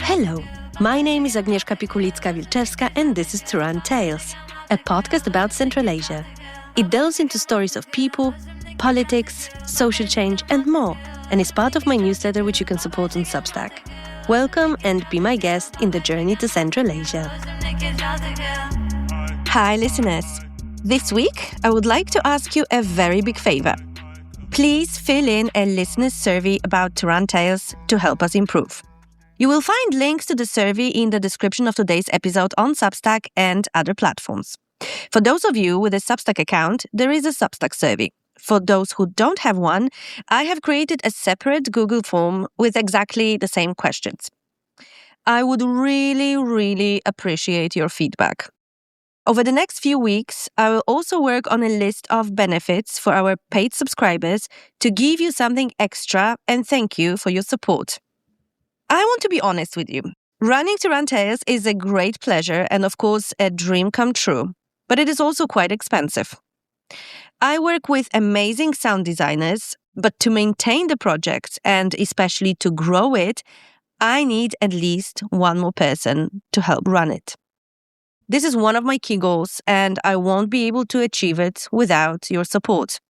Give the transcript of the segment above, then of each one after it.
Hello, my name is Agnieszka Pikulicka-Wilczewska and this is Turan Tales, a podcast about Central Asia. It delves into stories of people, politics, social change and more, and is part of my newsletter which you can support on Substack. Welcome and be my guest in the journey to Central Asia. Hi listeners, this week I would like to ask you a very big favor. Please fill in a listener's survey about Turan Tales to help us improve. You will find links to the survey in the description of today's episode on Substack and other platforms. For those of you with a Substack account, there is a Substack survey. For those who don't have one, I have created a separate Google form with exactly the same questions. I would really appreciate your feedback. Over the next few weeks, I will also work on a list of benefits for our paid subscribers to give you something extra and thank you for your support. I want to be honest with you. Running Turan Tales is a great pleasure and of course a dream come true, but it is also quite expensive. I work with amazing sound designers, but to maintain the project and especially to grow it, I need at least one more person to help run it. This is one of my key goals and I won't be able to achieve it without your support.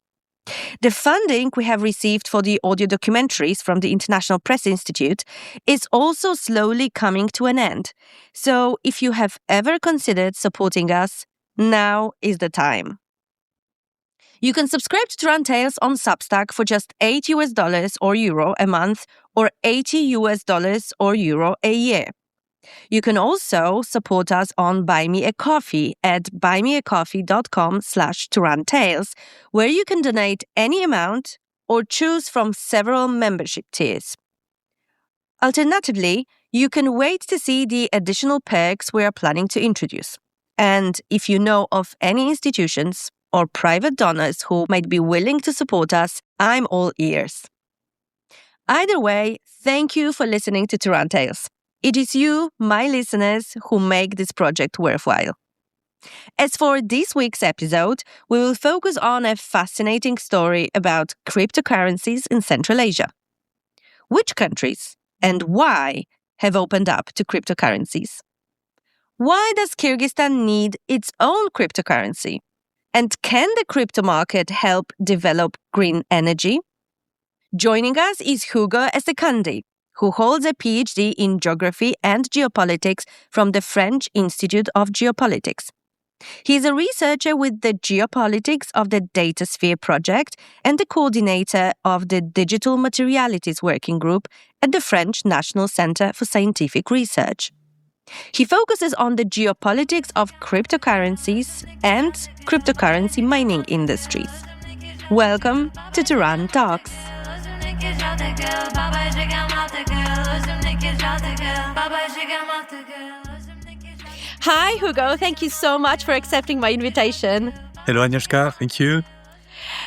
The funding we have received for the audio documentaries from the International Press Institute is also slowly coming to an end. So if you have ever considered supporting us, now is the time. You can subscribe to Turan Tales on Substack for just $8 or euro a month or $80 or euro a year. You can also support us on Buy Me a Coffee at buymeacoffee.com/TuranTales, where you can donate any amount or choose from several membership tiers. Alternatively, you can wait to see the additional perks we are planning to introduce. And if you know of any institutions or private donors who might be willing to support us, I'm all ears. Either way, thank you for listening to Turan Tales. It is you, my listeners, who make this project worthwhile. As for this week's episode, we will focus on a fascinating story about cryptocurrencies in Central Asia. Which countries and why have opened up to cryptocurrencies? Why does Kyrgyzstan need its own cryptocurrency? And can the crypto market help develop green energy? Joining us is Hugo Estecahandy, who holds a PhD in Geography and Geopolitics from the French Institute of Geopolitics. He is a researcher with the Geopolitics of the Datasphere project and the coordinator of the Digital Materialities working group at the French National Center for Scientific Research. He focuses on the geopolitics of cryptocurrencies and cryptocurrency mining industries. Welcome to Turan Talks. Hi, Hugo. Thank you so much for accepting my invitation. Hello, Agnieszka. Thank you.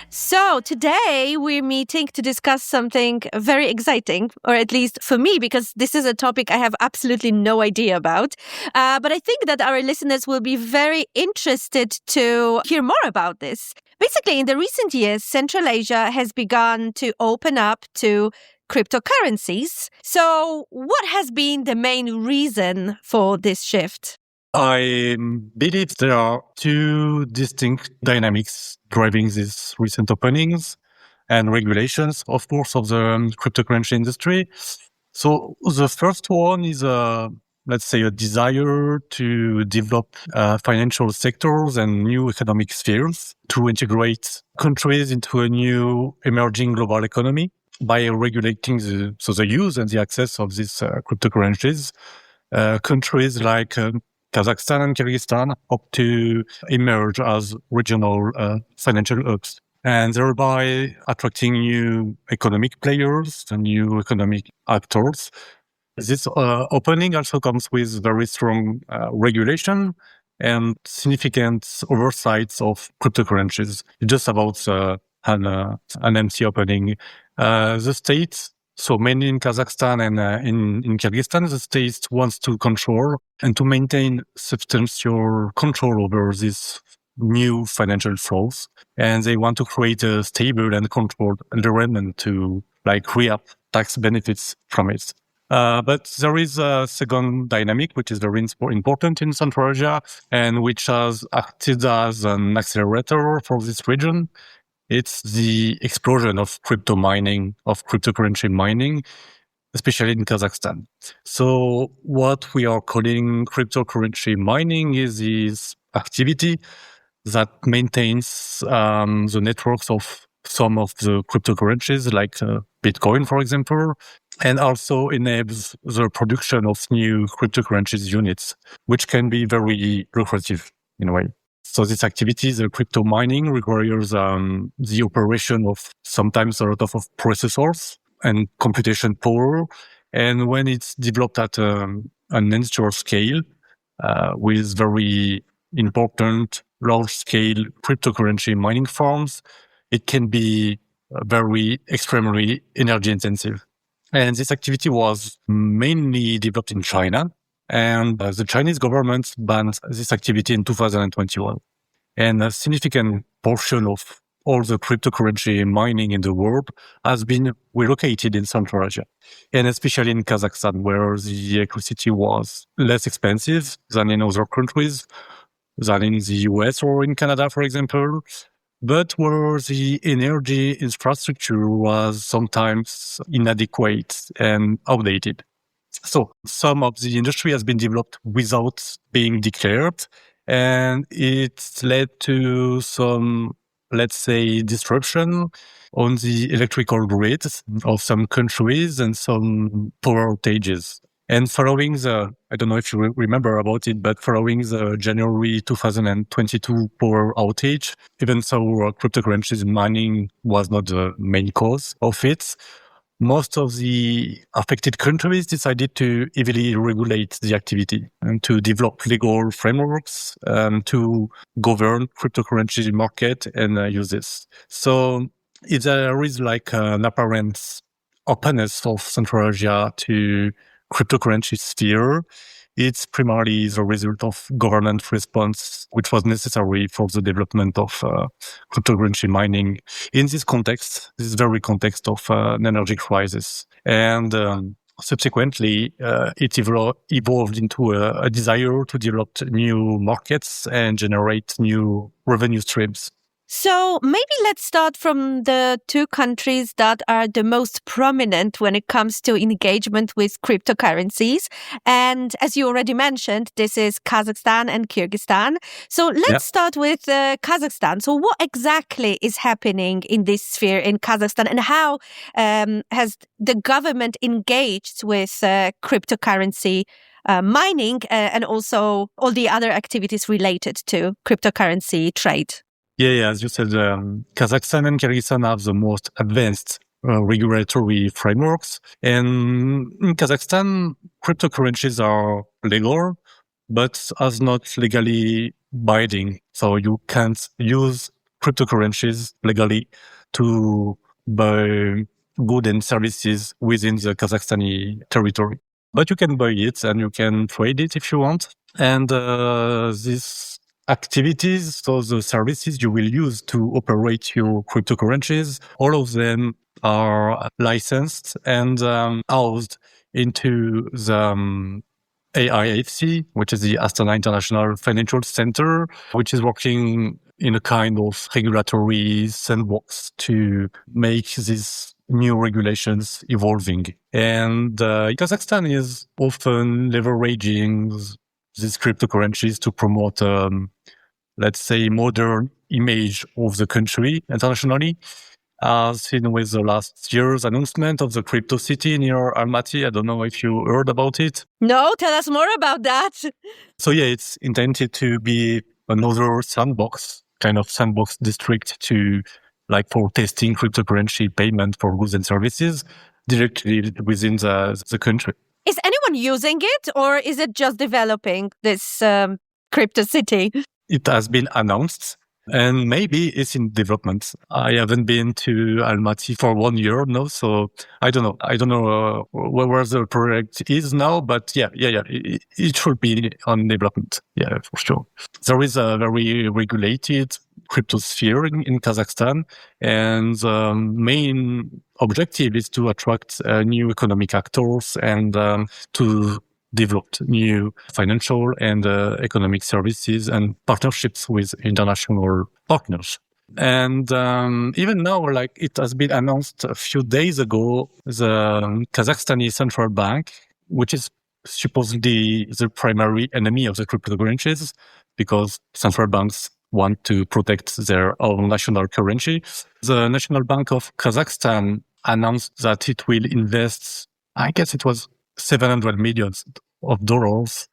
So today we're meeting to discuss something very exciting, or at least for me, because this is a topic I have absolutely no idea about. But I think that our listeners will be very interested to hear more about this. Basically, in the recent years, Central Asia has begun to open up to cryptocurrencies. So what has been the main reason for this shift? I believe there are two distinct dynamics driving these recent openings and regulations, of course, of the cryptocurrency industry. So the first one is, let's say, a desire to develop financial sectors and new economic spheres to integrate countries into a new emerging global economy by regulating the use and the access of these cryptocurrencies. Countries like Kazakhstan and Kyrgyzstan hope to emerge as regional financial hubs and thereby attracting new economic players and new economic actors. This opening also comes with very strong regulation and significant oversights of cryptocurrencies. It's just about an empty opening. The state, so mainly in Kazakhstan and in Kyrgyzstan, the state wants to control and to maintain substantial control over these new financial flows. And they want to create a stable and controlled environment to like real tax benefits from it. But there is a second dynamic, which is very important in Central Asia and which has acted as an accelerator for this region. It's the explosion of crypto mining, of cryptocurrency mining, especially in Kazakhstan. So what we are calling cryptocurrency mining is this activity that maintains the networks of some of the cryptocurrencies, like Bitcoin, for example, and also enables the production of new cryptocurrencies units, which can be very lucrative in a way. So this activity, the crypto mining, requires the operation of sometimes a lot of processors and computation power. And when it's developed at an industrial scale with very important large-scale cryptocurrency mining farms, it can be very extremely energy-intensive. And this activity was mainly developed in China. And the Chinese government banned this activity in 2021. And a significant portion of all the cryptocurrency mining in the world has been relocated in Central Asia, and especially in Kazakhstan, where the electricity was less expensive than in other countries, than in the US or in Canada, for example, but where the energy infrastructure was sometimes inadequate and outdated. So some of the industry has been developed without being declared, and it led to some, let's say, disruption on the electrical grid of some countries and some power outages. And following I don't know if you remember about it, but following the January 2022 power outage, even though cryptocurrencies mining was not the main cause of it, most of the affected countries decided to heavily regulate the activity and to develop legal frameworks to govern cryptocurrency market and use this. So if there is like an apparent openness of Central Asia to cryptocurrency sphere, it's primarily the result of government response, which was necessary for the development of cryptocurrency mining in this context, this very context of an energy crisis. And subsequently, it evolved into a desire to develop new markets and generate new revenue streams. So maybe let's start from the two countries that are the most prominent when it comes to engagement with cryptocurrencies. And as you already mentioned, this is Kazakhstan and Kyrgyzstan. So let's start with Kazakhstan. So what exactly is happening in this sphere in Kazakhstan, and how has the government engaged with cryptocurrency mining and also all the other activities related to cryptocurrency trade? Yeah, as you said, Kazakhstan and Kyrgyzstan have the most advanced regulatory frameworks. And in Kazakhstan, cryptocurrencies are legal, but as not legally binding. So you can't use cryptocurrencies legally to buy goods and services within the Kazakhstani territory. But you can buy it and you can trade it if you want. And these activities, so the services you will use to operate your cryptocurrencies, all of them are licensed and housed into the AIFC, which is the Astana International Financial Center, which is working in a kind of regulatory sandbox to make these new regulations evolving. And Kazakhstan is often leveraging these cryptocurrencies to promote, let's say, modern image of the country internationally. As seen with the last year's announcement of the crypto city near Almaty. I don't know if you heard about it. No, tell us more about that. So yeah, it's intended to be another sandbox, kind of sandbox district to, like, for testing cryptocurrency payment for goods and services directly within the country. Is anyone using it, or is it just developing this crypto city? It has been announced, and maybe it's in development. I haven't been to Almaty for 1 year now, so I don't know. I don't know where the project is now, but yeah. It should be on development. Yeah, for sure. There is a very regulated cryptosphere in Kazakhstan. And the main objective is to attract new economic actors and to develop new financial and economic services and partnerships with international partners. And even now, like it has been announced a few days ago, the Kazakhstani central bank, which is supposedly the primary enemy of the cryptocurrencies, because central banks want to protect their own national currency. The National Bank of Kazakhstan announced that it will invest, I guess it was $700 million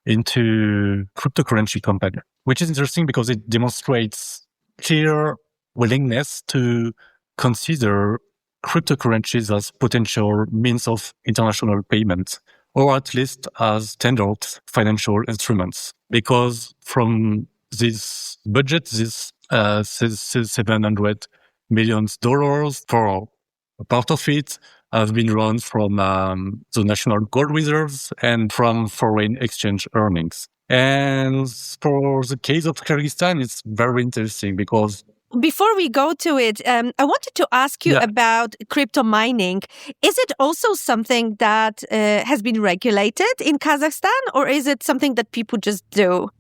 into cryptocurrency company, which is interesting because it demonstrates clear willingness to consider cryptocurrencies as potential means of international payment, or at least as standard financial instruments. Because from this budget, this $700 million for a part of it has been run from the national gold reserves and from foreign exchange earnings. And for the case of Kyrgyzstan, it's very interesting because before we go to it, I wanted to ask you about crypto mining. Is it also something that has been regulated in Kazakhstan, or is it something that people just do?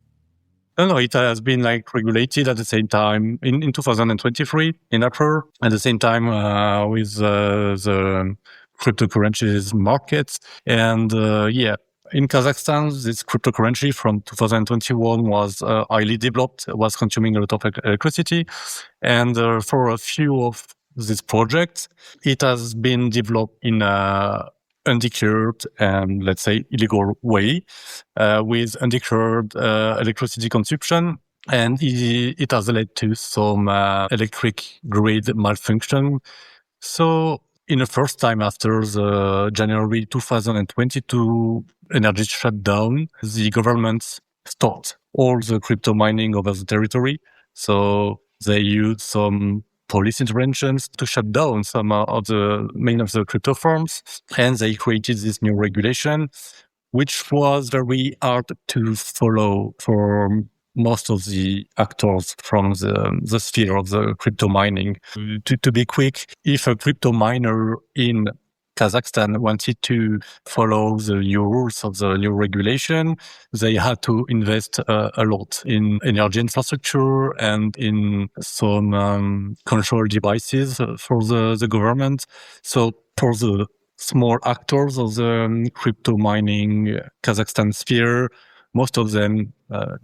No, it has been like regulated at the same time in 2023 in April, at the same time with the cryptocurrencies markets. And in Kazakhstan, this cryptocurrency from 2021 was highly developed, was consuming a lot of electricity. And for a few of these projects, it has been developed in a undeclared and, let's say, illegal way, with undeclared electricity consumption. And it has led to some electric grid malfunction. So in the first time after the January 2022 energy shutdown, the government stopped all the crypto mining over the territory. So they used some police interventions to shut down some of the main of the crypto firms. And they created this new regulation, which was very hard to follow for most of the actors from the sphere of the crypto mining. To be quick, if a crypto miner in Kazakhstan wanted to follow the new rules of the new regulation, they had to invest a lot in energy infrastructure and in some control devices for the government. So for the small actors of the crypto mining Kazakhstan sphere, most of them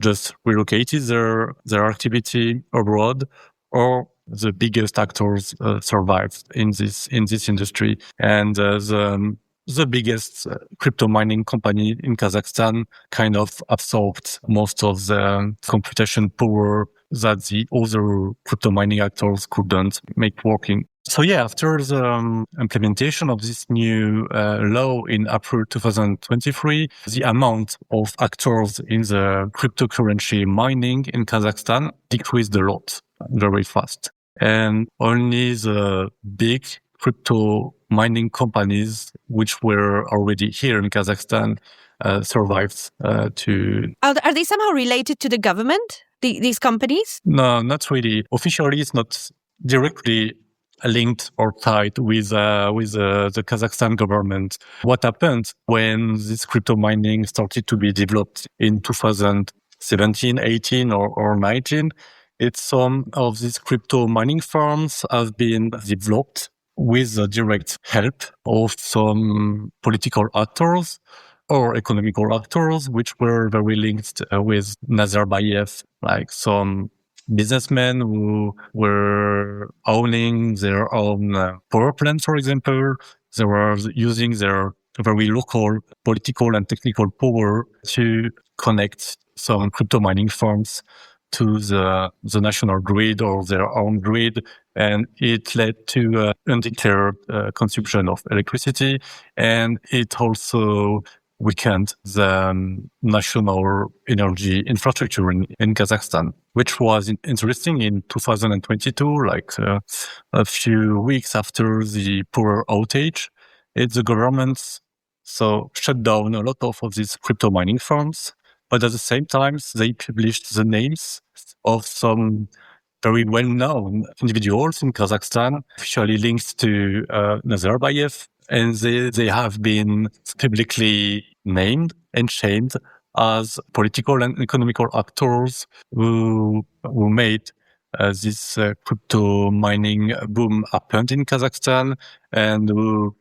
just relocated their activity abroad, or the biggest actors survived in this industry. And the biggest crypto mining company in Kazakhstan kind of absorbed most of the computation power that the other crypto mining actors couldn't make working. So after the implementation of this new law in April 2023, the amount of actors in the cryptocurrency mining in Kazakhstan decreased a lot, very fast. And only the big crypto mining companies, which were already here in Kazakhstan, survived to... Are they somehow related to the government, these companies? No, not really. Officially, it's not directly linked or tied with the Kazakhstan government. What happened when this crypto mining started to be developed in 2017, 18, or 19? It's some of these crypto mining farms have been developed with the direct help of some political actors or economical actors, which were very linked with Nazarbayev, like some businessmen who were owning their own power plants, for example. They were using their very local political and technical power to connect some crypto mining farms to the national grid or their own grid. And it led to undeclared consumption of electricity. And it also weakened the national energy infrastructure in Kazakhstan, which was interesting in 2022, like a few weeks after the power outage. The government shut down a lot of these crypto mining farms, but at the same time, they published the names of some very well-known individuals in Kazakhstan, officially linked to Nazarbayev, and they have been publicly named and shamed as political and economical actors who made this crypto mining boom happen in Kazakhstan, and who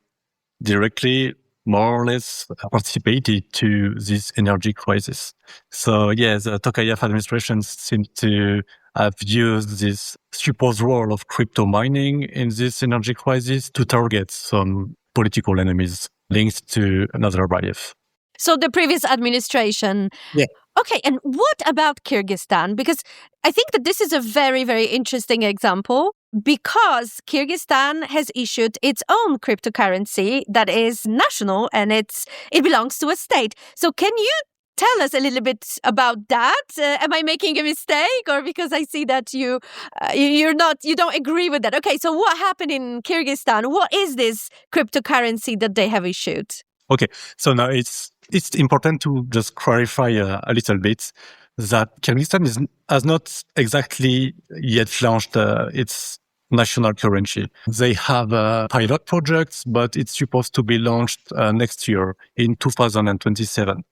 directly, more or less, participated to this energy crisis. So yes, the Tokayev administration seemed to have used this supposed role of crypto mining in this energy crisis to target some political enemies linked to Nazarbayev. So the previous administration. Yeah. Okay, and what about Kyrgyzstan? Because I think that this is a very, very interesting example, because Kyrgyzstan has issued its own cryptocurrency that is national and it belongs to a state. So can you tell us a little bit about that? Am I making a mistake, or because I see that you don't agree with that? Okay, so what happened in Kyrgyzstan? What is this cryptocurrency that they have issued? Okay, so now it's important to just clarify a little bit that Kyrgyzstan has not exactly yet launched its national currency. They have pilot projects, but it's supposed to be launched next year in 2027.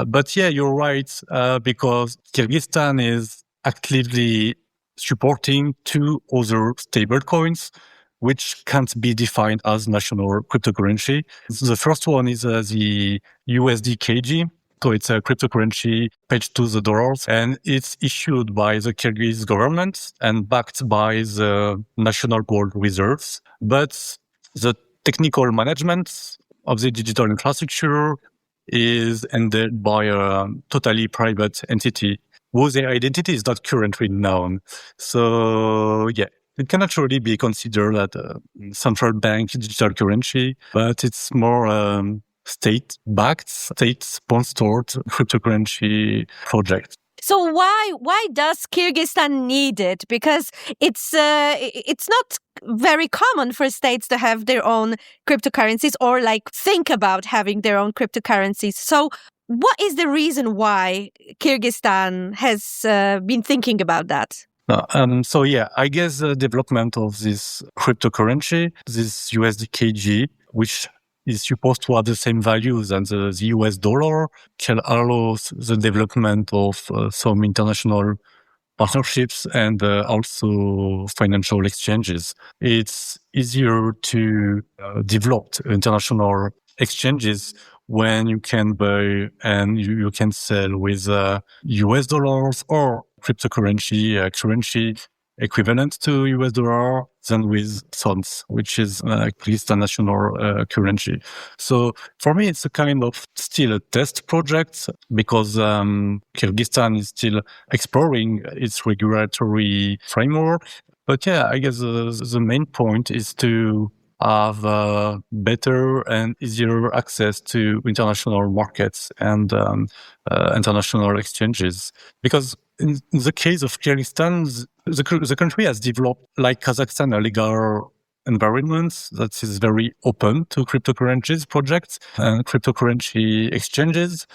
But yeah, you're right, because Kyrgyzstan is actively supporting two other stable coins, which can't be defined as national cryptocurrency. The first one is the USD-KG. So it's a cryptocurrency pegged to the dollars, and it's issued by the Kyrgyz government and backed by the national gold reserves. But the technical management of the digital infrastructure is ended by a totally private entity whose identity is not currently known. So yeah, it can actually be considered a central bank digital currency, but it's more state-backed, state-sponsored cryptocurrency project. So why does Kyrgyzstan need it? Because it's not very common for states to have their own cryptocurrencies or like think about having their own cryptocurrencies. So what is the reason why Kyrgyzstan has been thinking about that? So yeah, I guess the development of this cryptocurrency, this USD-KG, which is supposed to have the same values as the US dollar, can allow the development of some international partnerships and also financial exchanges. It's easier to develop international exchanges when you can buy and you can sell with US dollars or cryptocurrency, currency equivalent to US dollar than with sonts, which is Kyrgyzstan national currency. So for me, it's a kind of still a test project because Kyrgyzstan is still exploring its regulatory framework. But yeah, I guess the main point is to have better and easier access to international markets and international exchanges. Because in the case of Kyrgyzstan, the country has developed, like Kazakhstan, a legal environment that is very open to cryptocurrencies projects and cryptocurrency exchanges.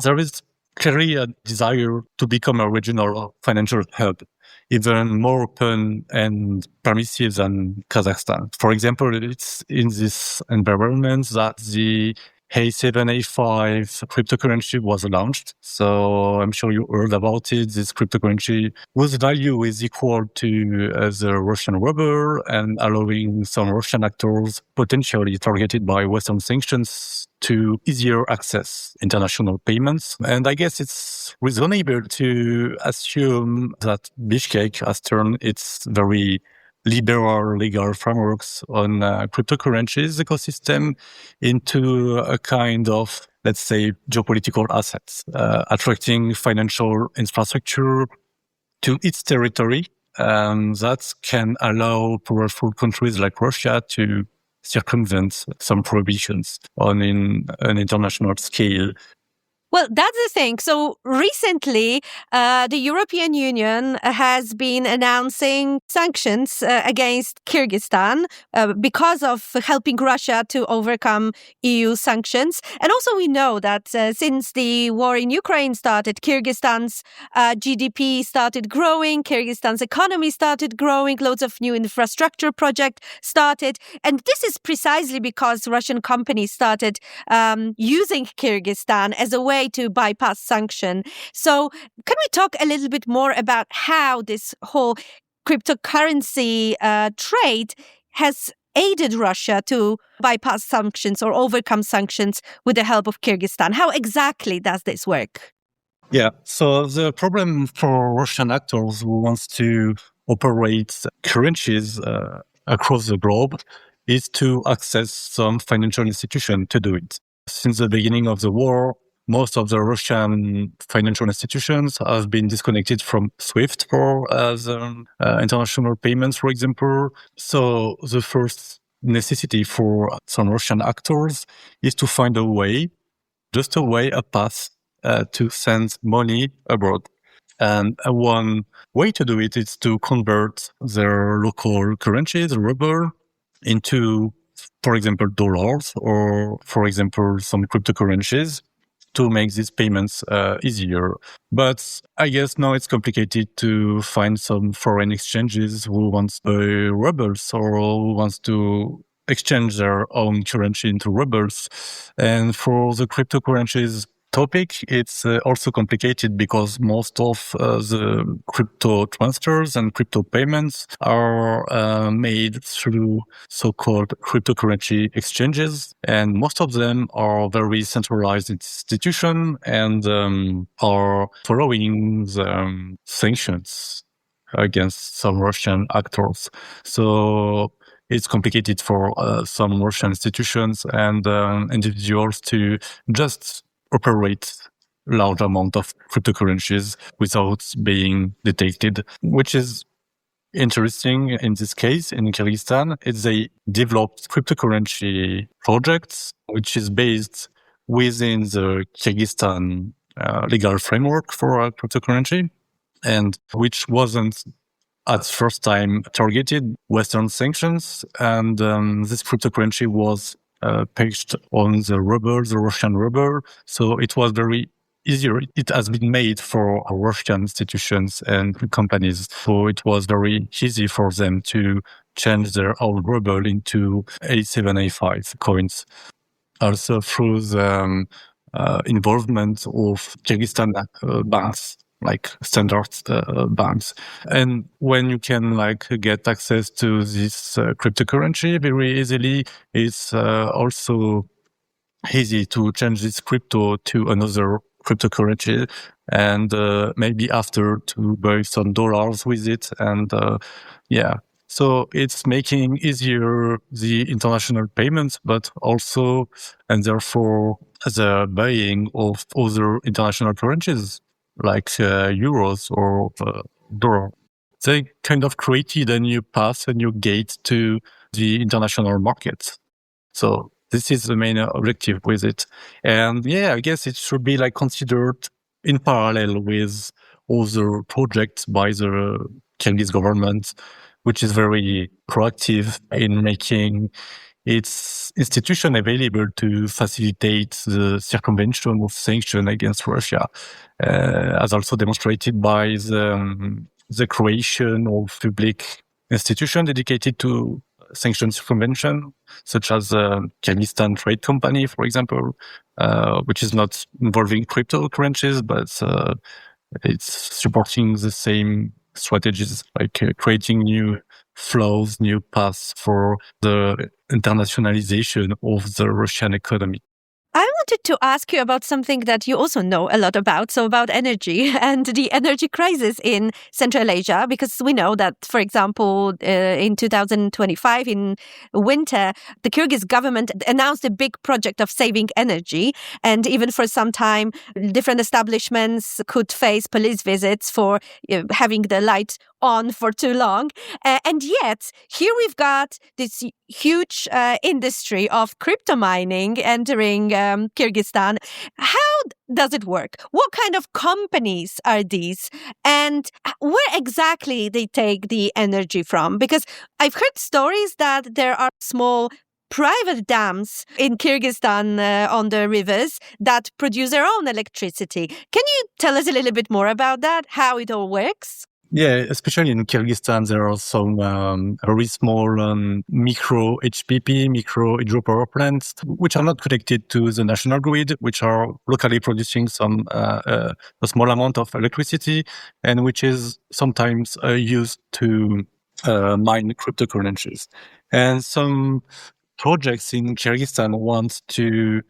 There is clearly a desire to become a regional financial hub, even more open and permissive than Kazakhstan. For example, it's in this environment that the A7, A5 cryptocurrency was launched. So I'm sure you heard about it. This cryptocurrency whose value is equal to the Russian ruble and allowing some Russian actors potentially targeted by Western sanctions to easier access international payments. And I guess it's reasonable to assume that Bishkek has turned its very liberal legal frameworks on cryptocurrencies ecosystem into a kind of, let's say, geopolitical assets, attracting financial infrastructure to its territory. That can allow powerful countries like Russia to circumvent some prohibitions on an international scale Well, that's the thing. So recently, the European Union has been announcing sanctions against Kyrgyzstan because of helping Russia to overcome EU sanctions. And also we know that since the war in Ukraine started, Kyrgyzstan's GDP started growing, Kyrgyzstan's economy started growing, loads of new infrastructure projects started. And this is precisely because Russian companies started using Kyrgyzstan as a way to bypass sanction. So can we talk a little bit more about how this whole cryptocurrency trade has aided Russia to bypass sanctions or overcome sanctions with the help of Kyrgyzstan? How exactly does this work? Yeah, so the problem for Russian actors who wants to operate currencies across the globe is to access some financial institution to do it. Since the beginning of the war, most of the Russian financial institutions have been disconnected from SWIFT for international payments, for example. So the first necessity for some Russian actors is to find a way, just a path to send money abroad. And one way to do it is to convert their local currency, the ruble, into, for example, dollars or, for example, some cryptocurrencies to make these payments easier. But I guess now it's complicated to find some foreign exchanges who wants rubles or who wants to exchange their own currency into rubles. And for the cryptocurrencies topic, it's also complicated because most of the crypto transfers and crypto payments are made through so-called cryptocurrency exchanges. And most of them are very centralized institutions and are following the sanctions against some Russian actors. So it's complicated for some Russian institutions and individuals to just operate large amount of cryptocurrencies without being detected, which is interesting in this case. In Kyrgyzstan, they developed cryptocurrency projects, which is based within the Kyrgyzstan legal framework for cryptocurrency, and which wasn't at first time targeted Western sanctions. And this cryptocurrency was patched on the ruble, the Russian ruble. So it was very easier. It has been made for Russian institutions and companies. So it was very easy for them to change their old ruble into A7, A5 coins. Also through the involvement of Kyrgyzstan banks, like standard banks. And when you can get access to this cryptocurrency very easily, it's also easy to change this crypto to another cryptocurrency and maybe after to buy some dollars with it. And so it's making easier the international payments, but also, and therefore, the buying of other international currencies like euros or dollar. They kind of created a new path, a new gate to the international market. So this is the main objective with it. And I guess it should be considered in parallel with other projects by the Kyrgyz government, which is very proactive in making its institution available to facilitate the circumvention of sanctions against Russia, as also demonstrated by the creation of public institution dedicated to sanctions circumvention, such as Kyrgyzstan Trade Company, for example, which is not involving cryptocurrencies, but it's supporting the same strategies, like creating new flows, new paths for the internationalization of the Russian economy. I wanted to ask you about something that you also know a lot about, so about energy and the energy crisis in Central Asia, because we know that, for example, in 2025, in winter, the Kyrgyz government announced a big project of saving energy. And even for some time, different establishments could face police visits for having the light on for too long. And yet, here we've got this huge industry of crypto mining entering Kyrgyzstan. How does it work? What kind of companies are these? And where exactly they take the energy from? Because I've heard stories that there are small private dams in Kyrgyzstan on the rivers that produce their own electricity. Can you tell us a little bit more about that, how it all works? Yeah, especially in Kyrgyzstan, there are some very small micro HPP, micro hydropower plants, which are not connected to the national grid, which are locally producing a small amount of electricity, and which is sometimes used to mine cryptocurrencies. And some projects in Kyrgyzstan want to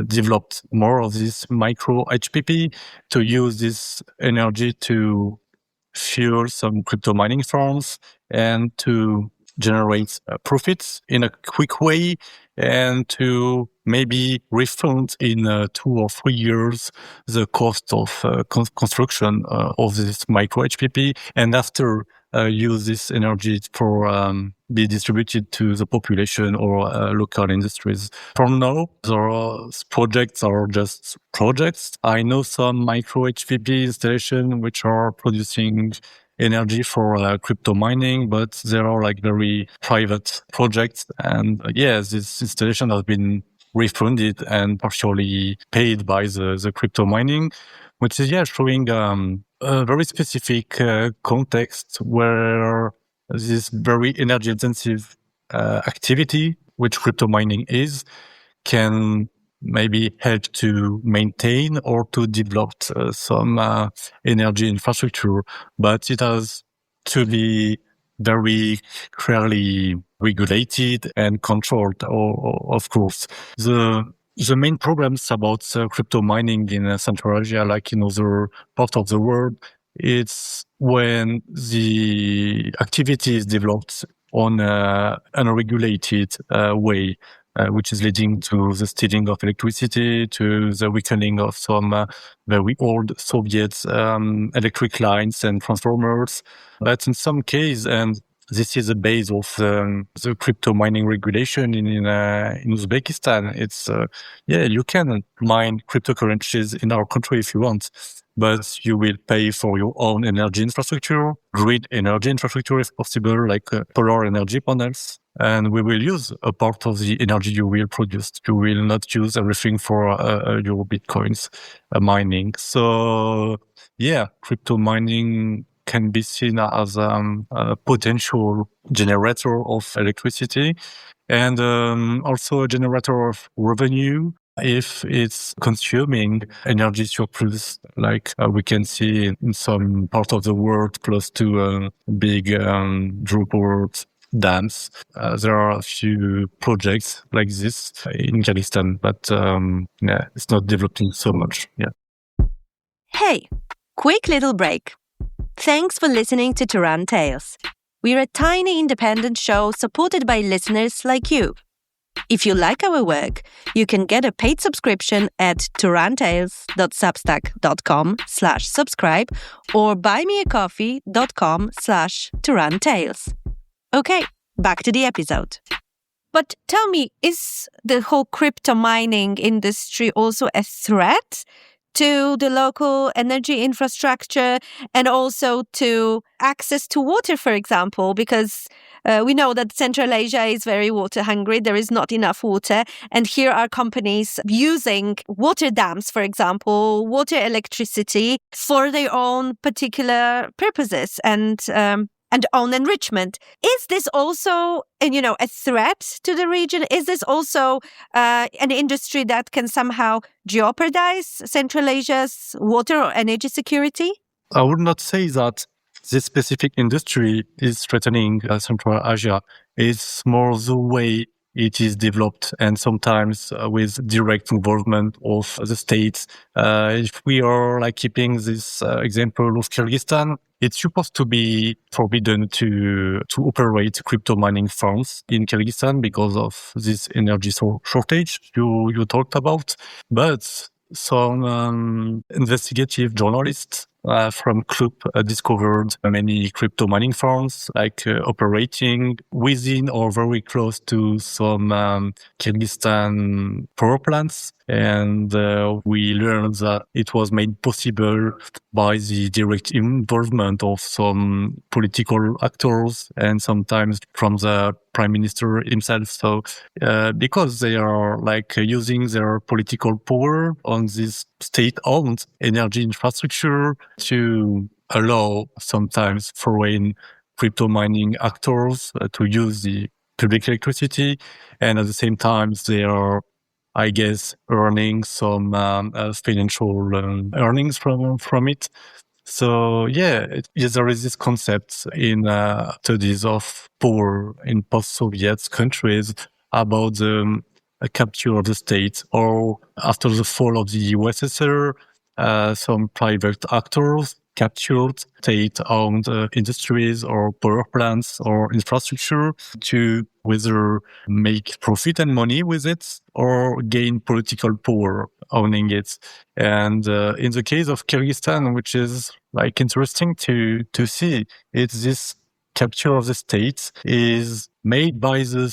develop more of this micro HPP to use this energy to fuel some crypto mining farms and to generate profits in a quick way and to maybe refund in 2 or 3 years the cost of construction of this micro HPP, and after use this energy for be distributed to the population or local industries. For now, those projects are just projects. I know some micro HPP installations which are producing energy for crypto mining, but there are like very private projects. And this installation has been refunded and partially paid by the crypto mining, which is showing a very specific context where this very energy intensive activity, which crypto mining is, can maybe help to maintain or to develop some energy infrastructure, but it has to be very clearly regulated and controlled, of course. The main problems about crypto mining in Central Asia, like in other parts of the world, it's when the activity is developed on an unregulated way, which is leading to the stealing of electricity, to the weakening of some very old Soviet electric lines and transformers. But in some cases, and this is the base of the crypto mining regulation in Uzbekistan. It's you can mine cryptocurrencies in our country if you want, but you will pay for your own energy infrastructure, grid energy infrastructure if possible, like solar energy panels. And we will use a part of the energy you will produce. You will not use everything for your bitcoins mining. So crypto mining can be seen as a potential generator of electricity and also a generator of revenue if it's consuming energy surplus, like we can see in some part of the world close to big hydropower dams. There are a few projects like this in Kyrgyzstan, but it's not developing so much. Hey, quick little break. Thanks for listening to Turan Tales. We're a tiny independent show supported by listeners like you. If you like our work, you can get a paid subscription at turantales.substack.com/subscribe or buymeacoffee.com/turantales. Okay, back to the episode. But tell me, is the whole crypto mining industry also a threat to the local energy infrastructure and also to access to water, for example? Because we know that Central Asia is very water hungry. There is not enough water. And here are companies using water dams, for example, water electricity for their own particular purposes and own enrichment. Is this also, a threat to the region? Is this also an industry that can somehow jeopardize Central Asia's water or energy security? I would not say that this specific industry is threatening Central Asia. It's more the way it is developed and sometimes with direct involvement of the states. If we are keeping this example of Kyrgyzstan, it's supposed to be forbidden to operate crypto mining farms in Kyrgyzstan because of this energy shortage you talked about. But some investigative journalists from Club discovered many crypto mining farms, operating within or very close to some Kyrgyzstan power plants. And we learned that it was made possible by the direct involvement of some political actors and sometimes from the prime minister himself. So because they are using their political power on this state-owned energy infrastructure to allow sometimes foreign crypto mining actors to use the public electricity, and at the same time they are, I guess, earning some financial earnings from it. So there is this concept in studies of power in post-Soviet countries about the capture of the state, or after the fall of the USSR, some private actors captured state-owned industries or power plants or infrastructure to whether make profit and money with it or gain political power owning it. And in the case of Kyrgyzstan, which is interesting to see, it's this capture of the state is made by the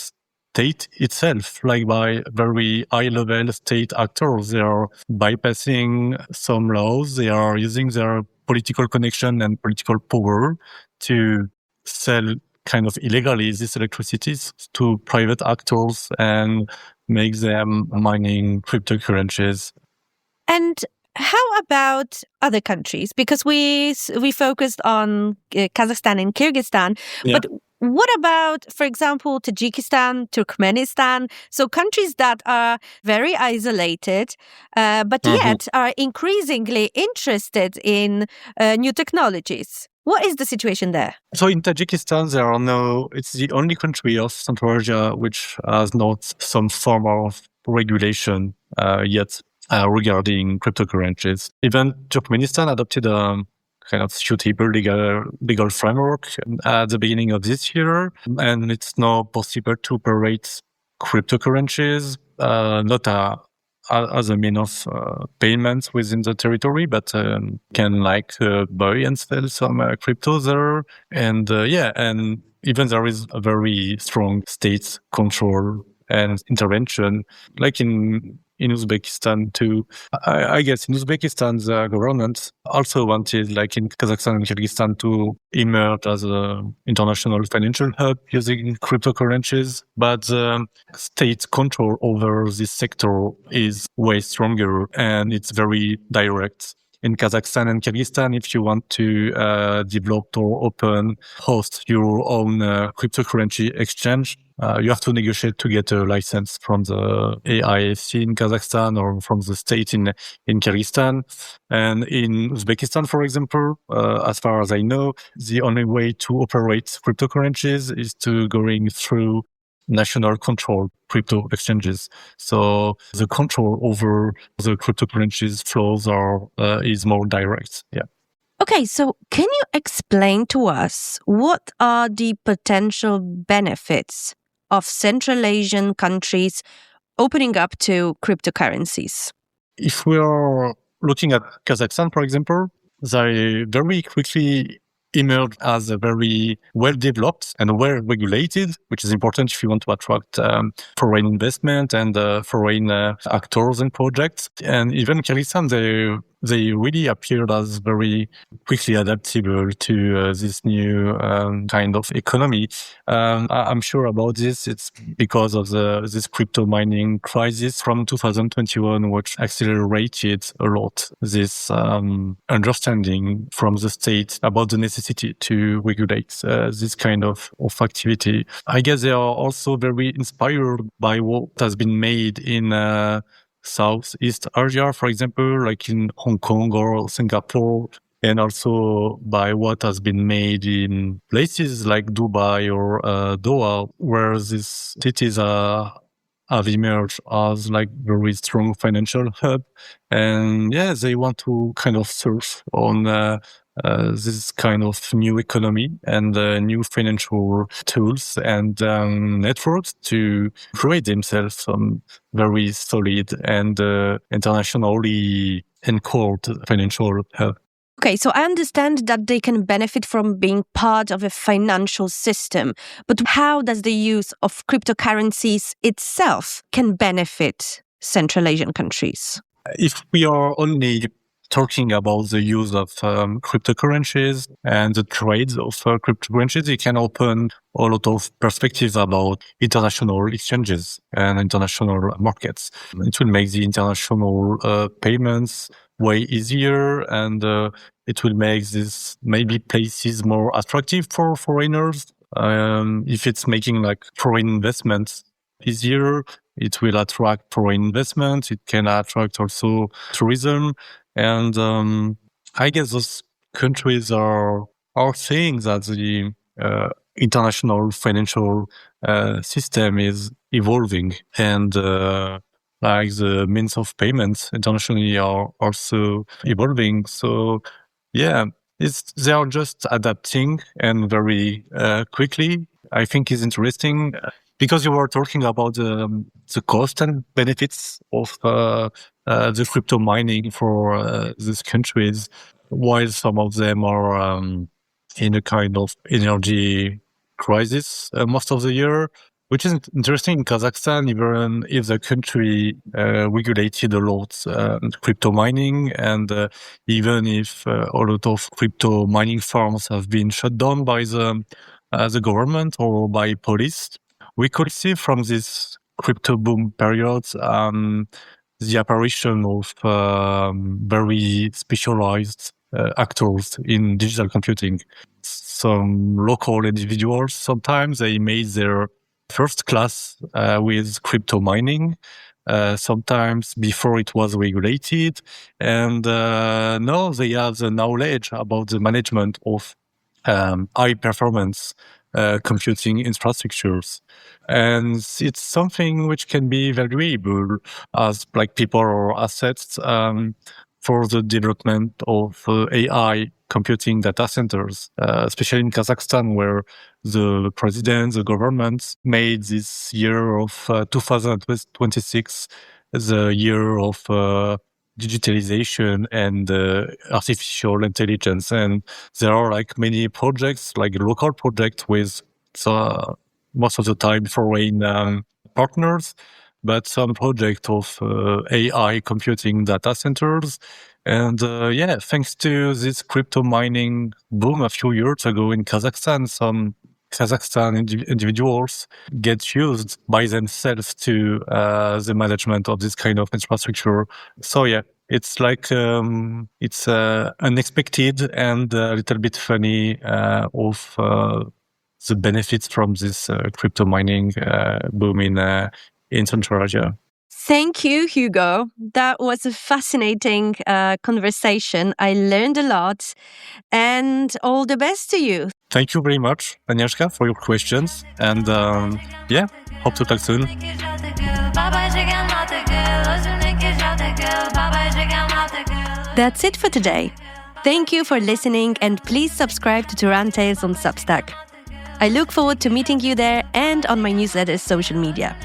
state itself, by very high-level state actors. They are bypassing some laws. They are using their political connection and political power to sell kind of illegally these electricities to private actors and make them mining cryptocurrencies. And how about other countries? Because we focused on Kazakhstan and Kyrgyzstan, but what about, for example, Tajikistan, Turkmenistan? So countries that are very isolated, but yet are increasingly interested in new technologies. What is the situation there? So in Tajikistan, it's the only country of Central Asia which has not some form of regulation yet regarding cryptocurrencies. Even Turkmenistan adopted a kind of suitable legal framework at the beginning of this year, and it's now possible to operate cryptocurrencies, not as a mean of payments within the territory, but can buy and sell some crypto there. And and even there is a very strong state control and intervention, like in Uzbekistan too. I guess in Uzbekistan, the government also wanted, like in Kazakhstan and Kyrgyzstan, to emerge as an international financial hub using cryptocurrencies. But state control over this sector is way stronger and it's very direct. In Kazakhstan and Kyrgyzstan, if you want to develop or host your own cryptocurrency exchange, you have to negotiate to get a license from the AIFC in Kazakhstan or from the state in Kyrgyzstan. And in Uzbekistan, for example, as far as I know, the only way to operate cryptocurrencies is to going through national control crypto exchanges. So the control over the cryptocurrencies flows is more direct. Yeah. Okay, so can you explain to us what are the potential benefits of Central Asian countries opening up to cryptocurrencies? If we are looking at Kazakhstan, for example, they very quickly emerged as a very well-developed and well-regulated, which is important if you want to attract foreign investment and foreign actors and projects. And even Kyrgyzstan, they really appeared as very quickly adaptable to this new kind of economy. I'm sure about this. It's because of this crypto mining crisis from 2021, which accelerated a lot this understanding from the state about the necessity to regulate this kind of activity. I guess they are also very inspired by what has been made in Southeast Asia, for example, like in Hong Kong or Singapore, and also by what has been made in places like Dubai or Doha, where these cities have emerged as very strong financial hub. And they want to kind of surf on this kind of new economy and new financial tools and networks to create themselves some very solid and internationally encored financial hub. Okay, so I understand that they can benefit from being part of a financial system, but how does the use of cryptocurrencies itself can benefit Central Asian countries? If we are only talking about the use of cryptocurrencies and the trades of cryptocurrencies, it can open a lot of perspectives about international exchanges and international markets. It will make the international payments way easier, and it will make these maybe places more attractive for foreigners. If it's making like foreign investments easier, it will attract foreign investment. It can attract also tourism. And I guess those countries are saying that the international financial system is evolving, and like the means of payments internationally are also evolving. So yeah, they are just adapting, and very quickly. I think is interesting because you were talking about the cost and benefits of the crypto mining for these countries, while some of them are in a kind of energy crisis most of the year, which is interesting. In Kazakhstan, even if the country regulated a lot crypto mining, and even if a lot of crypto mining farms have been shut down by the government or by police, we could see from this crypto boom period the apparition of very specialized actors in digital computing. Some local individuals, sometimes they made their first class with crypto mining, sometimes before it was regulated. And now they have the knowledge about the management of high performance computing infrastructures. And it's something which can be valuable as like people or assets for the development of AI computing data centers, especially in Kazakhstan, where the president, the government made this year of 2026 the year of digitalization and artificial intelligence. And there are like many projects, like local projects with most of the time foreign partners, but some project of AI computing data centers. And thanks to this crypto mining boom a few years ago in Kazakhstan, some Kazakhstan individuals get used by themselves to the management of this kind of infrastructure. So yeah, it's like it's unexpected and a little bit funny of the benefits from this crypto mining boom in Central Asia. Thank you, Hugo. That was a fascinating conversation. I learned a lot, and all the best to you. Thank you very much, Agnieszka, for your questions. And hope to talk soon. That's it for today. Thank you for listening, and please subscribe to Turan Tales on Substack. I look forward to meeting you there and on my newsletter's social media.